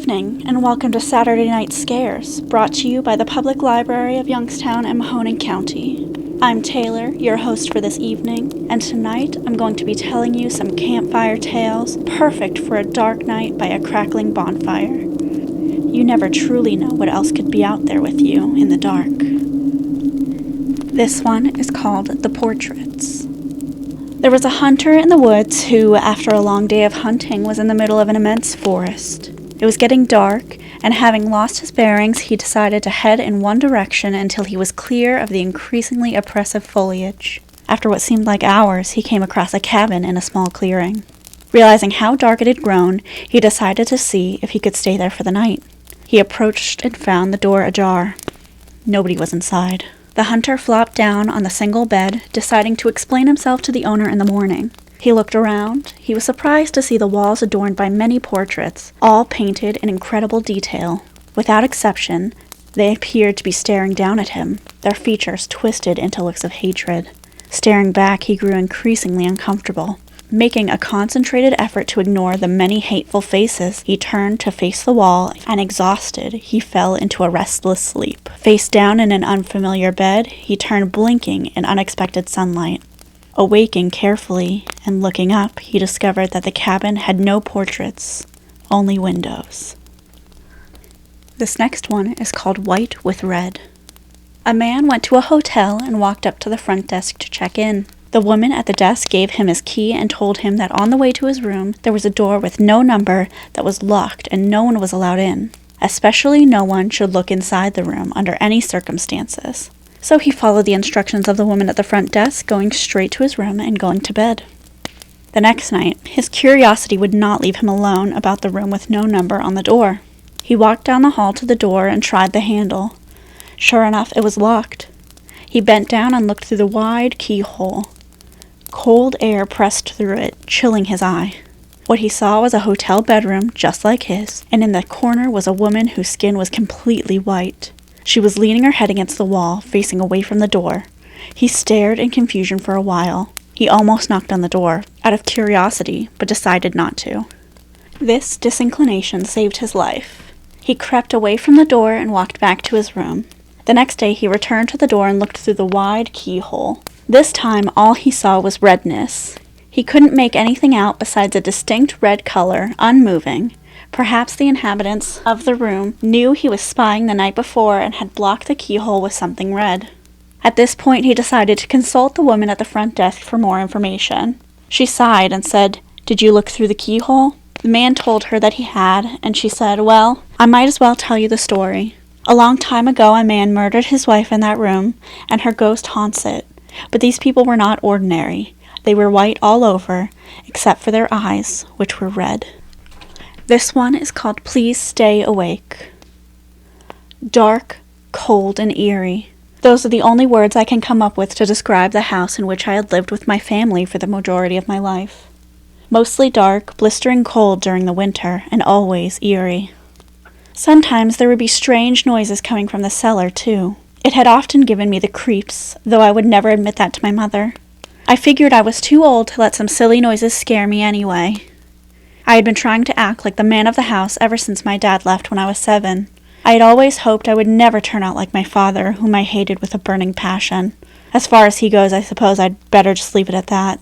evening, and welcome to Saturday Night Scares, brought to you by the Public Library of Youngstown and Mahoning County. I'm Taylor, your host for this evening, and tonight I'm going to be telling you some campfire tales perfect for a dark night by a crackling bonfire. You never truly know what else could be out there with you in the dark. This one is called The Portraits. There was a hunter in the woods who, after a long day of hunting, was in the middle of an immense forest. It was getting dark, and having lost his bearings, he decided to head in one direction until he was clear of the increasingly oppressive foliage. After what seemed like hours, he came across a cabin in a small clearing. Realizing how dark it had grown, he decided to see if he could stay there for the night. He approached and found the door ajar. Nobody was inside. The hunter flopped down on the single bed, deciding to explain himself to the owner in the morning. He looked around. He was surprised to see the walls adorned by many portraits, all painted in incredible detail. Without exception, they appeared to be staring down at him, their features twisted into looks of hatred. Staring back, he grew increasingly uncomfortable. Making a concentrated effort to ignore the many hateful faces, he turned to face the wall, and exhausted, he fell into a restless sleep. Face down in an unfamiliar bed, he turned blinking in unexpected sunlight. Awaking carefully and looking up, he discovered that the cabin had no portraits, only windows. This next one is called White with Red. A man went to a hotel and walked up to the front desk to check in. The woman at the desk gave him his key and told him that on the way to his room there was a door with no number that was locked and no one was allowed in. Especially no one should look inside the room under any circumstances. So he followed the instructions of the woman at the front desk, going straight to his room and going to bed. The next night, his curiosity would not leave him alone about the room with no number on the door. He walked down the hall to the door and tried the handle. Sure enough, it was locked. He bent down and looked through the wide keyhole. Cold air pressed through it, chilling his eye. What he saw was a hotel bedroom just like his, and in the corner was a woman whose skin was completely white. She was leaning her head against the wall, facing away from the door. He stared in confusion for a while. He almost knocked on the door, out of curiosity, but decided not to. This disinclination saved his life. He crept away from the door and walked back to his room. The next day he returned to the door and looked through the wide keyhole. This time all he saw was redness. He couldn't make anything out besides a distinct red color, unmoving. Perhaps the inhabitants of the room knew he was spying the night before and had blocked the keyhole with something red. At this point, he decided to consult the woman at the front desk for more information. She sighed and said, "Did you look through the keyhole?" The man told her that he had, and she said, "Well, I might as well tell you the story. A long time ago, a man murdered his wife in that room, and her ghost haunts it. But these people were not ordinary. They were white all over, except for their eyes, which were red." This one is called Please Stay Awake. Dark, cold, and eerie. Those are the only words I can come up with to describe the house in which I had lived with my family for the majority of my life. Mostly dark, blistering cold during the winter, and always eerie. Sometimes there would be strange noises coming from the cellar, too. It had often given me the creeps, though I would never admit that to my mother. I figured I was too old to let some silly noises scare me anyway. I had been trying to act like the man of the house ever since my dad left when I was 7. I had always hoped I would never turn out like my father, whom I hated with a burning passion. As far as he goes, I suppose I'd better just leave it at that.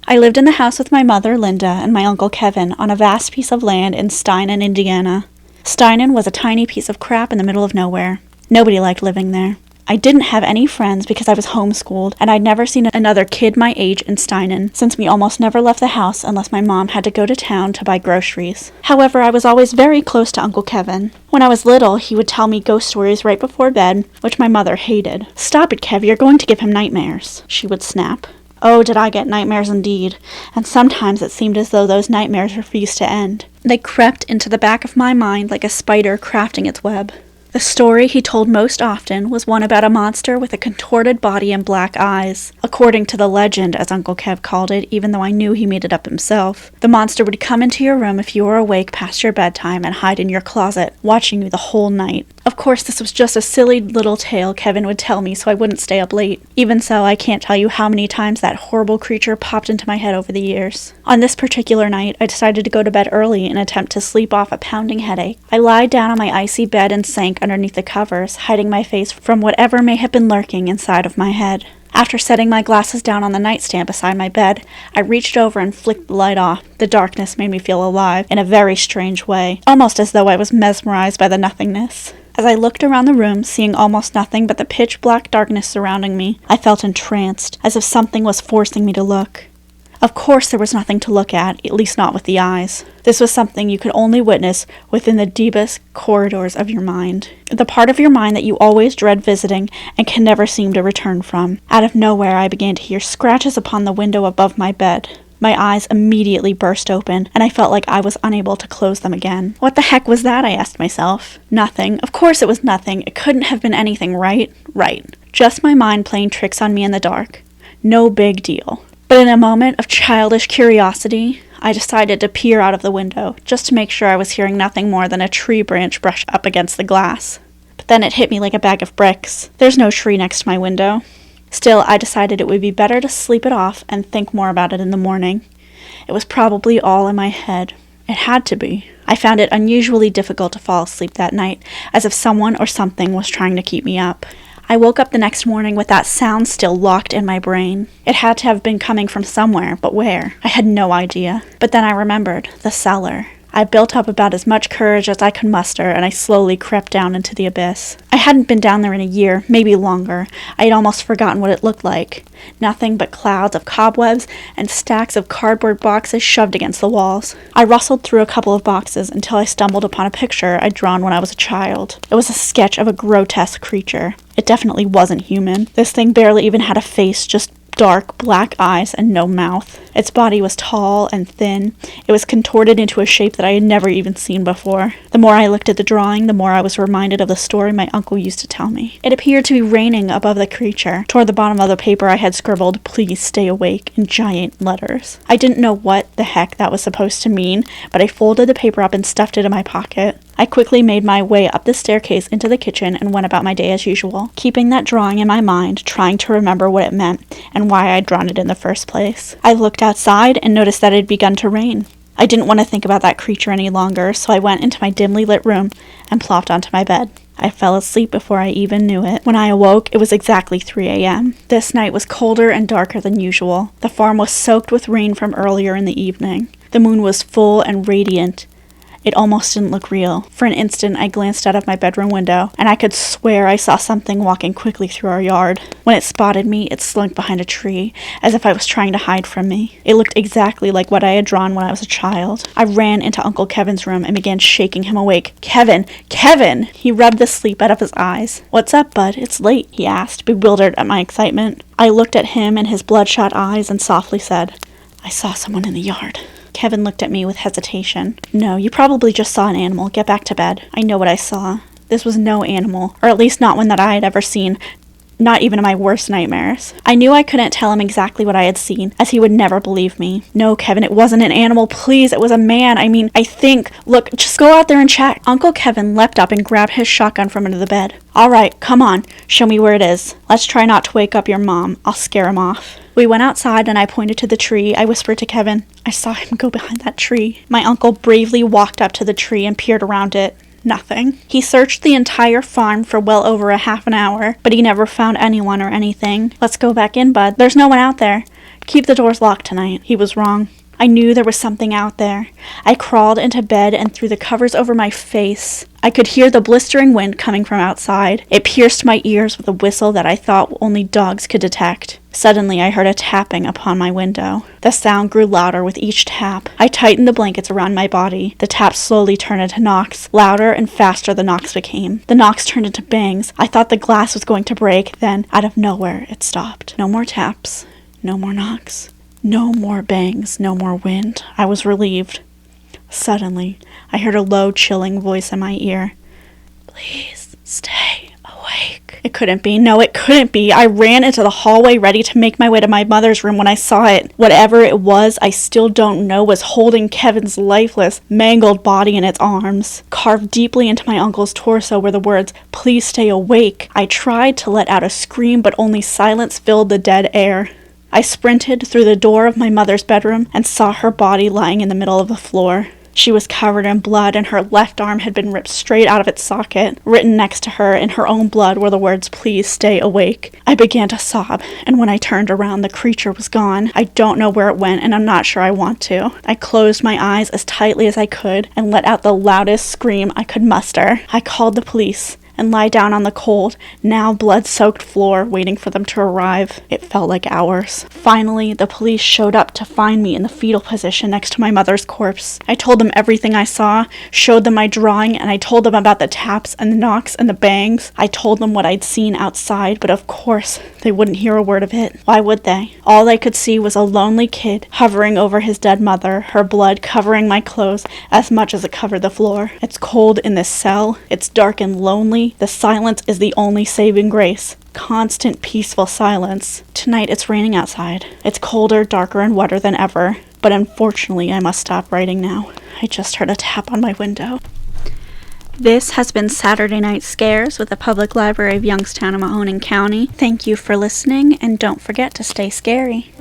I lived in the house with my mother, Linda, and my uncle Kevin on a vast piece of land in Steinan, Indiana. Steinan was a tiny piece of crap in the middle of nowhere. Nobody liked living there. I didn't have any friends because I was homeschooled, and I'd never seen another kid my age in Steinan, since we almost never left the house unless my mom had to go to town to buy groceries. However, I was always very close to Uncle Kevin. When I was little, he would tell me ghost stories right before bed, which my mother hated. "Stop it, Kev, you're going to give him nightmares," she would snap. Oh, did I get nightmares indeed, and sometimes it seemed as though those nightmares refused to end. They crept into the back of my mind like a spider crafting its web. The story he told most often was one about a monster with a contorted body and black eyes. According to the legend, as Uncle Kev called it, even though I knew he made it up himself, the monster would come into your room if you were awake past your bedtime and hide in your closet, watching you the whole night. Of course, this was just a silly little tale Kevin would tell me so I wouldn't stay up late. Even so, I can't tell you how many times that horrible creature popped into my head over the years. On this particular night, I decided to go to bed early in an attempt to sleep off a pounding headache. I lied down on my icy bed and sank underneath the covers, hiding my face from whatever may have been lurking inside of my head. After setting my glasses down on the nightstand beside my bed, I reached over and flicked the light off. The darkness made me feel alive in a very strange way, almost as though I was mesmerized by the nothingness. As I looked around the room, seeing almost nothing but the pitch-black darkness surrounding me, I felt entranced, as if something was forcing me to look. Of course there was nothing to look at least not with the eyes. This was something you could only witness within the deepest corridors of your mind. The part of your mind that you always dread visiting and can never seem to return from. Out of nowhere, I began to hear scratches upon the window above my bed. My eyes immediately burst open, and I felt like I was unable to close them again. What the heck was that? I asked myself. Nothing. Of course it was nothing. It couldn't have been anything, right? Right. Just my mind playing tricks on me in the dark. No big deal. But in a moment of childish curiosity, I decided to peer out of the window, just to make sure I was hearing nothing more than a tree branch brush up against the glass. But then it hit me like a bag of bricks. There's no tree next to my window. Still, I decided it would be better to sleep it off and think more about it in the morning. It was probably all in my head. It had to be. I found it unusually difficult to fall asleep that night, as if someone or something was trying to keep me up. I woke up the next morning with that sound still locked in my brain. It had to have been coming from somewhere, but where? I had no idea. But then I remembered. The cellar. I built up about as much courage as I could muster, and I slowly crept down into the abyss. I hadn't been down there in a year, maybe longer. I had almost forgotten what it looked like. Nothing but clouds of cobwebs and stacks of cardboard boxes shoved against the walls. I rustled through a couple of boxes until I stumbled upon a picture I'd drawn when I was a child. It was a sketch of a grotesque creature. It definitely wasn't human. This thing barely even had a face, just dark black eyes and no mouth. Its body was tall and thin. It was contorted into a shape that I had never even seen before. The more I looked at the drawing, the more I was reminded of the story my uncle used to tell me. It appeared to be raining above the creature. Toward the bottom of the paper I had scribbled, "Please stay awake," in giant letters. I didn't know what the heck that was supposed to mean, but I folded the paper up and stuffed it in my pocket. I quickly made my way up the staircase into the kitchen and went about my day as usual, keeping that drawing in my mind, trying to remember what it meant and why I'd drawn it in the first place. I looked outside and noticed that it had begun to rain. I didn't want to think about that creature any longer, so I went into my dimly lit room and plopped onto my bed. I fell asleep before I even knew it. When I awoke, it was exactly 3 a.m. This night was colder and darker than usual. The farm was soaked with rain from earlier in the evening. The moon was full and radiant. It almost didn't look real. For an instant, I glanced out of my bedroom window, and I could swear I saw something walking quickly through our yard. When it spotted me, it slunk behind a tree, as if I was trying to hide from me. It looked exactly like what I had drawn when I was a child. I ran into Uncle Kevin's room and began shaking him awake. "Kevin! Kevin!" He rubbed the sleep out of his eyes. "What's up, bud? It's late," he asked, bewildered at my excitement. I looked at him and his bloodshot eyes and softly said, "I saw someone in the yard." Kevin looked at me with hesitation. "No, you probably just saw an animal. Get back to bed." I know what I saw. This was no animal, or at least not one that I had ever seen. Not even in my worst nightmares. I knew I couldn't tell him exactly what I had seen, as he would never believe me. "No, Kevin, it wasn't an animal. Please, it was a man. I think. Look, just go out there and check." Uncle Kevin leapt up and grabbed his shotgun from under the bed. "All right, come on. Show me where it is. Let's try not to wake up your mom. I'll scare him off." We went outside and I pointed to the tree. I whispered to Kevin, "I saw him go behind that tree." My uncle bravely walked up to the tree and peered around it. Nothing. He searched the entire farm for well over a half an hour, but he never found anyone or anything. "Let's go back in, bud. There's no one out there. Keep the doors locked tonight." He was wrong. I knew there was something out there. I crawled into bed and threw the covers over my face. I could hear the blistering wind coming from outside. It pierced my ears with a whistle that I thought only dogs could detect. Suddenly, I heard a tapping upon my window. The sound grew louder with each tap. I tightened the blankets around my body. The taps slowly turned into knocks. Louder and faster the knocks became. The knocks turned into bangs. I thought the glass was going to break. Then, out of nowhere, it stopped. No more taps. No more knocks. No more bangs, no more wind. I was relieved. Suddenly, I heard a low, chilling voice in my ear. "Please stay awake." It couldn't be. No, it couldn't be. I ran into the hallway ready to make my way to my mother's room when I saw it. Whatever it was, I still don't know, was holding Kevin's lifeless, mangled body in its arms. Carved deeply into my uncle's torso were the words, "Please stay awake." I tried to let out a scream, but only silence filled the dead air. I sprinted through the door of my mother's bedroom and saw her body lying in the middle of the floor. She was covered in blood, and her left arm had been ripped straight out of its socket. Written next to her in her own blood were the words, "Please stay awake." I began to sob, and when I turned around, the creature was gone. I don't know where it went, and I'm not sure I want to. I closed my eyes as tightly as I could and let out the loudest scream I could muster. I called the police and lie down on the cold, now blood-soaked floor, waiting for them to arrive. It felt like hours. Finally, the police showed up to find me in the fetal position next to my mother's corpse. I told them everything I saw, showed them my drawing, and I told them about the taps and the knocks and the bangs. I told them what I'd seen outside, but of course, they wouldn't hear a word of it. Why would they? All I could see was a lonely kid hovering over his dead mother, her blood covering my clothes as much as it covered the floor. It's cold in this cell. It's dark and lonely. The silence is the only saving grace. Constant, peaceful silence. Tonight it's raining outside. It's colder, darker, and wetter than ever. But unfortunately, I must stop writing now. I just heard a tap on my window. This has been Saturday Night Scares with the Public Library of Youngstown and Mahoning County. Thank you for listening, and don't forget to stay scary.